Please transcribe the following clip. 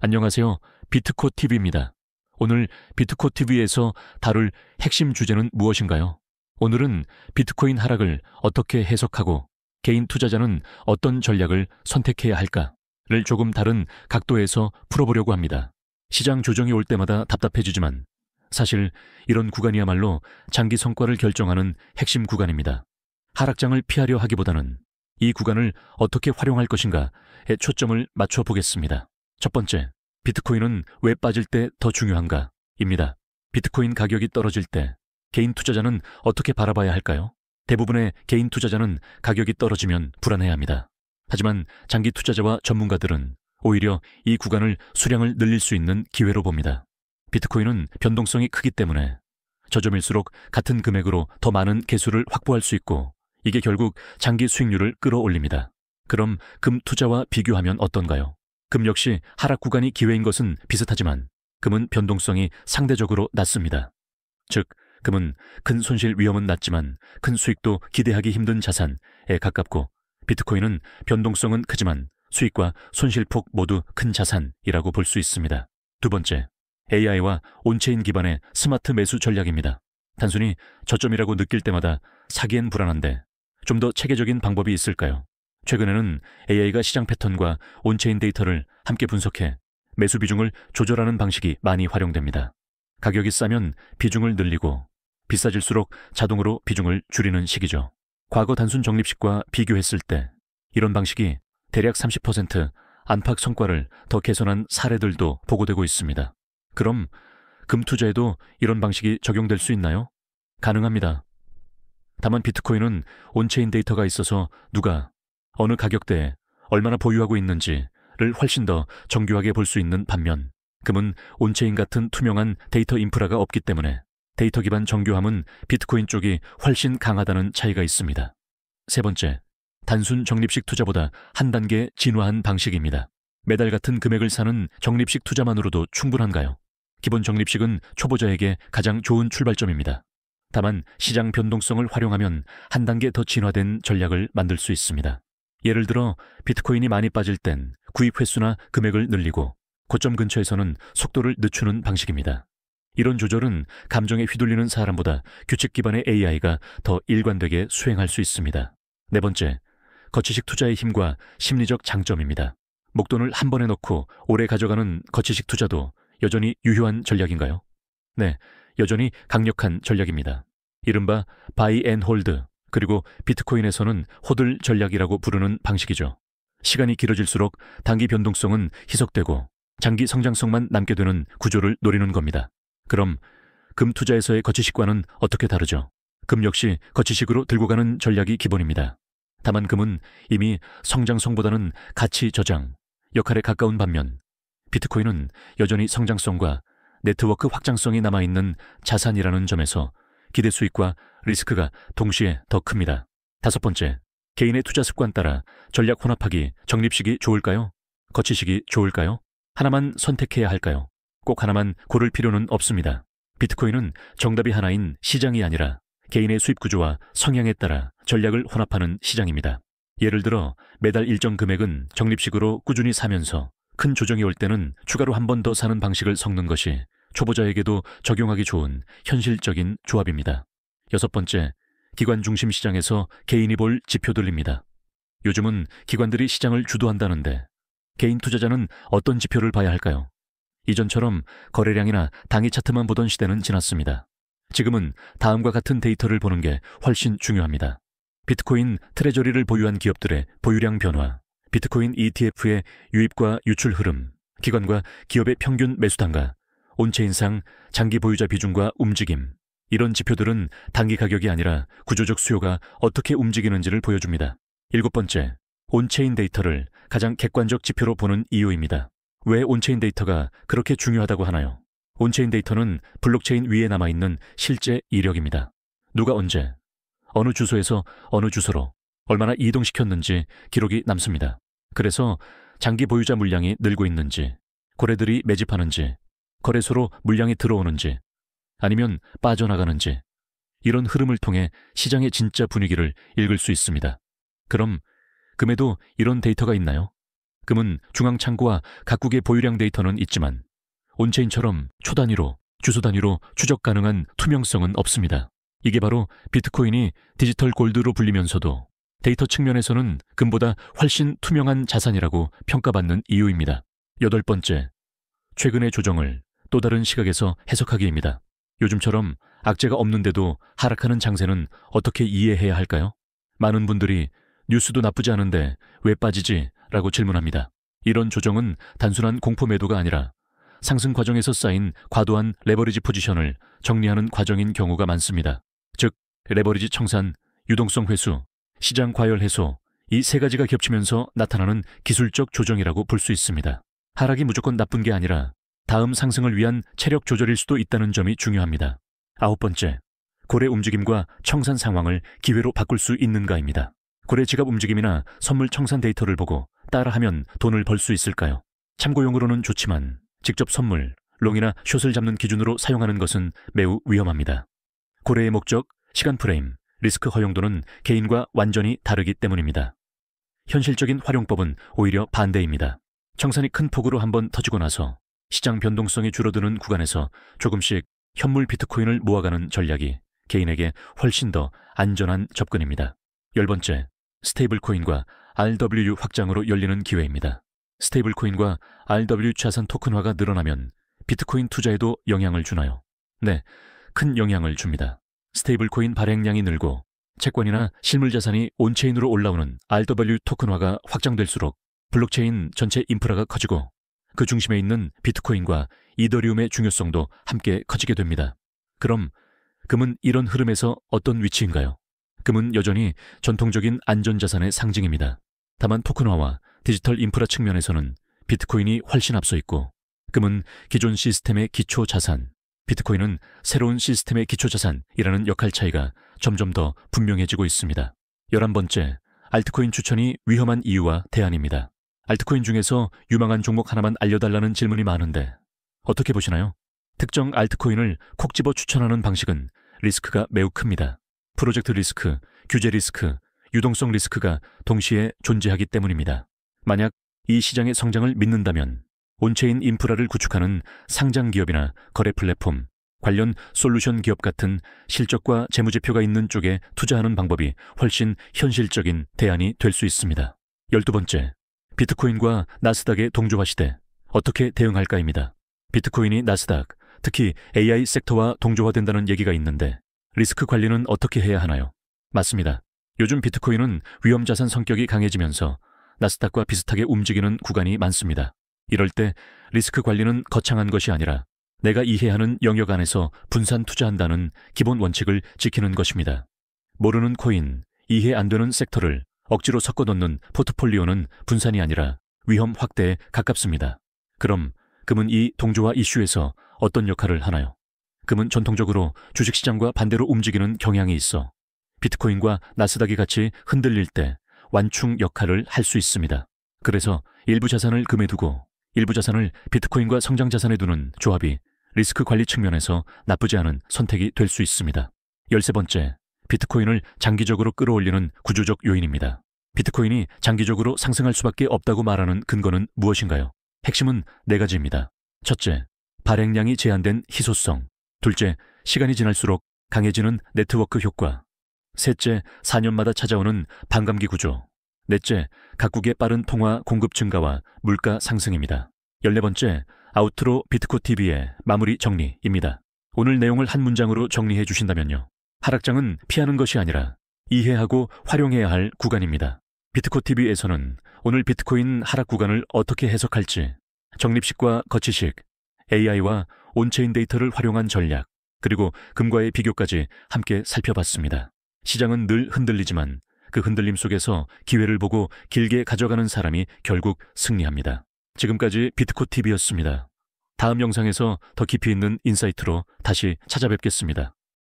안녕하세요. 비트코TV입니다. 오늘 비트코TV에서 다룰 핵심 주제는 무엇인가요? 오늘은 비트코인 하락을 어떻게 해석하고 개인 투자자는 어떤 전략을 선택해야 할까를 조금 다른 각도에서 풀어보려고 합니다. 시장 조정이 올 때마다 답답해지지만 사실 이런 구간이야말로 장기 성과를 결정하는 핵심 구간입니다. 하락장을 피하려 하기보다는 이 구간을 어떻게 활용할 것인가에 초점을 맞춰보겠습니다. 첫 번째, 비트코인은 왜 빠질 때 더 중요한가? 입니다. 비트코인 가격이 떨어질 때 개인 투자자는 어떻게 바라봐야 할까요? 대부분의 개인 투자자는 가격이 떨어지면 불안해합니다. 하지만 장기 투자자와 전문가들은 오히려 이 구간을 수량을 늘릴 수 있는 기회로 봅니다. 비트코인은 변동성이 크기 때문에 저점일수록 같은 금액으로 더 많은 개수를 확보할 수 있고 이게 결국 장기 수익률을 끌어올립니다. 그럼 금 투자와 비교하면 어떤가요? 금 역시 하락 구간이 기회인 것은 비슷하지만 금은 변동성이 상대적으로 낮습니다. 즉, 금은 큰 손실 위험은 낮지만 큰 수익도 기대하기 힘든 자산에 가깝고 비트코인은 변동성은 크지만 수익과 손실폭 모두 큰 자산이라고 볼 수 있습니다. 두 번째, AI와 온체인 기반의 스마트 매수 전략입니다. 단순히 저점이라고 느낄 때마다 사기엔 불안한데 좀 더 체계적인 방법이 있을까요? 최근에는 AI가 시장 패턴과 온체인 데이터를 함께 분석해 매수 비중을 조절하는 방식이 많이 활용됩니다. 가격이 싸면 비중을 늘리고 비싸질수록 자동으로 비중을 줄이는 식이죠. 과거 단순 적립식과 비교했을 때 이런 방식이 대략 30% 안팎 성과를 더 개선한 사례들도 보고되고 있습니다. 그럼 금 투자에도 이런 방식이 적용될 수 있나요? 가능합니다. 다만 비트코인은 온체인 데이터가 있어서 누가 어느 가격대에 얼마나 보유하고 있는지를 훨씬 더 정교하게 볼 수 있는 반면 금은 온체인 같은 투명한 데이터 인프라가 없기 때문에 데이터 기반 정교함은 비트코인 쪽이 훨씬 강하다는 차이가 있습니다. 세 번째, 단순 적립식 투자보다 한 단계 진화한 방식입니다. 매달 같은 금액을 사는 적립식 투자만으로도 충분한가요? 기본 적립식은 초보자에게 가장 좋은 출발점입니다. 다만 시장 변동성을 활용하면 한 단계 더 진화된 전략을 만들 수 있습니다. 예를 들어 비트코인이 많이 빠질 땐 구입 횟수나 금액을 늘리고 고점 근처에서는 속도를 늦추는 방식입니다. 이런 조절은 감정에 휘둘리는 사람보다 규칙 기반의 AI가 더 일관되게 수행할 수 있습니다. 네 번째, 거치식 투자의 힘과 심리적 장점입니다. 목돈을 한 번에 넣고 오래 가져가는 거치식 투자도 여전히 유효한 전략인가요? 네, 여전히 강력한 전략입니다. 이른바 바이 앤 홀드, 그리고 비트코인에서는 호들 전략이라고 부르는 방식이죠. 시간이 길어질수록 단기 변동성은 희석되고 장기 성장성만 남게 되는 구조를 노리는 겁니다. 그럼 금 투자에서의 거치식과는 어떻게 다르죠? 금 역시 거치식으로 들고 가는 전략이 기본입니다. 다만 금은 이미 성장성보다는 가치 저장 역할에 가까운 반면 비트코인은 여전히 성장성과 네트워크 확장성이 남아있는 자산이라는 점에서 기대 수익과 리스크가 동시에 더 큽니다. 다섯 번째, 개인의 투자 습관 따라 전략 혼합하기, 적립식이 좋을까요? 거치식이 좋을까요? 하나만 선택해야 할까요? 꼭 하나만 고를 필요는 없습니다. 비트코인은 정답이 하나인 시장이 아니라 개인의 수입 구조와 성향에 따라 전략을 혼합하는 시장입니다. 예를 들어 매달 일정 금액은 적립식으로 꾸준히 사면서 큰 조정이 올 때는 추가로 한 번 더 사는 방식을 섞는 것이 초보자에게도 적용하기 좋은 현실적인 조합입니다. 여섯 번째, 기관 중심 시장에서 개인이 볼 지표들입니다. 요즘은 기관들이 시장을 주도한다는데 개인 투자자는 어떤 지표를 봐야 할까요? 이전처럼 거래량이나 단기 차트만 보던 시대는 지났습니다. 지금은 다음과 같은 데이터를 보는 게 훨씬 중요합니다. 비트코인 트레저리를 보유한 기업들의 보유량 변화, 비트코인 ETF의 유입과 유출 흐름, 기관과 기업의 평균 매수 단가, 온체인상 장기 보유자 비중과 움직임, 이런 지표들은 단기 가격이 아니라 구조적 수요가 어떻게 움직이는지를 보여줍니다. 일곱 번째, 온체인 데이터를 가장 객관적 지표로 보는 이유입니다. 왜 온체인 데이터가 그렇게 중요하다고 하나요? 온체인 데이터는 블록체인 위에 남아있는 실제 이력입니다. 누가 언제, 어느 주소에서 어느 주소로 얼마나 이동시켰는지 기록이 남습니다. 그래서 장기 보유자 물량이 늘고 있는지, 거래들이 매집하는지, 거래소로 물량이 들어오는지, 아니면 빠져나가는지, 이런 흐름을 통해 시장의 진짜 분위기를 읽을 수 있습니다. 그럼 금에도 이런 데이터가 있나요? 금은 중앙 창구와 각국의 보유량 데이터는 있지만 온체인처럼 초 단위로, 주소 단위로 추적 가능한 투명성은 없습니다. 이게 바로 비트코인이 디지털 골드로 불리면서도 데이터 측면에서는 금보다 훨씬 투명한 자산이라고 평가받는 이유입니다. 8번째, 최근의 조정을 또 다른 시각에서 해석하기입니다. 요즘처럼 악재가 없는데도 하락하는 장세는 어떻게 이해해야 할까요? 많은 분들이 뉴스도 나쁘지 않은데 왜 빠지지? 라고 질문합니다. 이런 조정은 단순한 공포 매도가 아니라 상승 과정에서 쌓인 과도한 레버리지 포지션을 정리하는 과정인 경우가 많습니다. 즉, 레버리지 청산, 유동성 회수, 시장 과열 해소, 이 세 가지가 겹치면서 나타나는 기술적 조정이라고 볼 수 있습니다. 하락이 무조건 나쁜 게 아니라 다음 상승을 위한 체력 조절일 수도 있다는 점이 중요합니다. 9번째, 고래 움직임과 청산 상황을 기회로 바꿀 수 있는가입니다. 고래 지갑 움직임이나 선물 청산 데이터를 보고 따라하면 돈을 벌 수 있을까요? 참고용으로는 좋지만 직접 선물, 롱이나 숏을 잡는 기준으로 사용하는 것은 매우 위험합니다. 고래의 목적, 시간 프레임, 리스크 허용도는 개인과 완전히 다르기 때문입니다. 현실적인 활용법은 오히려 반대입니다. 청산이 큰 폭으로 한번 터지고 나서 시장 변동성이 줄어드는 구간에서 조금씩 현물 비트코인을 모아가는 전략이 개인에게 훨씬 더 안전한 접근입니다. 10번째, 스테이블 코인과 RW 확장으로 열리는 기회입니다. 스테이블 코인과 RW 자산 토큰화가 늘어나면 비트코인 투자에도 영향을 주나요? 네, 큰 영향을 줍니다. 스테이블 코인 발행량이 늘고 채권이나 실물 자산이 온체인으로 올라오는 RW 토큰화가 확장될수록 블록체인 전체 인프라가 커지고 그 중심에 있는 비트코인과 이더리움의 중요성도 함께 커지게 됩니다. 그럼 금은 이런 흐름에서 어떤 위치인가요? 금은 여전히 전통적인 안전자산의 상징입니다. 다만 토큰화와 디지털 인프라 측면에서는 비트코인이 훨씬 앞서 있고 금은 기존 시스템의 기초 자산, 비트코인은 새로운 시스템의 기초 자산이라는 역할 차이가 점점 더 분명해지고 있습니다. 11번째, 알트코인 추천이 위험한 이유와 대안입니다. 알트코인 중에서 유망한 종목 하나만 알려달라는 질문이 많은데 어떻게 보시나요? 특정 알트코인을 콕 집어 추천하는 방식은 리스크가 매우 큽니다. 프로젝트 리스크, 규제 리스크, 유동성 리스크가 동시에 존재하기 때문입니다. 만약 이 시장의 성장을 믿는다면 온체인 인프라를 구축하는 상장 기업이나 거래 플랫폼, 관련 솔루션 기업 같은 실적과 재무제표가 있는 쪽에 투자하는 방법이 훨씬 현실적인 대안이 될 수 있습니다. 12번째, 비트코인과 나스닥의 동조화 시대, 어떻게 대응할까입니다. 비트코인이 나스닥, 특히 AI 섹터와 동조화된다는 얘기가 있는데 리스크 관리는 어떻게 해야 하나요? 맞습니다. 요즘 비트코인은 위험자산 성격이 강해지면서 나스닥과 비슷하게 움직이는 구간이 많습니다. 이럴 때 리스크 관리는 거창한 것이 아니라 내가 이해하는 영역 안에서 분산 투자한다는 기본 원칙을 지키는 것입니다. 모르는 코인, 이해 안 되는 섹터를 억지로 섞어 넣는 포트폴리오는 분산이 아니라 위험 확대에 가깝습니다. 그럼 금은 이 동조화 이슈에서 어떤 역할을 하나요? 금은 전통적으로 주식시장과 반대로 움직이는 경향이 있어 비트코인과 나스닥이 같이 흔들릴 때 완충 역할을 할 수 있습니다. 그래서 일부 자산을 금에 두고 일부 자산을 비트코인과 성장 자산에 두는 조합이 리스크 관리 측면에서 나쁘지 않은 선택이 될 수 있습니다. 13번째, 비트코인을 장기적으로 끌어올리는 구조적 요인입니다. 비트코인이 장기적으로 상승할 수밖에 없다고 말하는 근거는 무엇인가요? 핵심은 4가지입니다. 첫째, 발행량이 제한된 희소성. 둘째, 시간이 지날수록 강해지는 네트워크 효과. 셋째, 4년마다 찾아오는 반감기 구조. 넷째, 각국의 빠른 통화 공급 증가와 물가 상승입니다. 14번째, 아우트로 비트코TV의 마무리 정리입니다. 오늘 내용을 한 문장으로 정리해 주신다면요. 하락장은 피하는 것이 아니라 이해하고 활용해야 할 구간입니다. 비트코TV에서는 오늘 비트코인 하락 구간을 어떻게 해석할지, 적립식과 거치식, AI와 온체인 데이터를 활용한 전략, 그리고 금과의 비교까지 함께 살펴봤습니다. 시장은 늘 흔들리지만 그 흔들림 속에서 기회를 보고 길게 가져가는 사람이 결국 승리합니다. 지금까지 비트코TV였습니다. 다음 영상에서 더 깊이 있는 인사이트로 다시 찾아뵙겠습니다.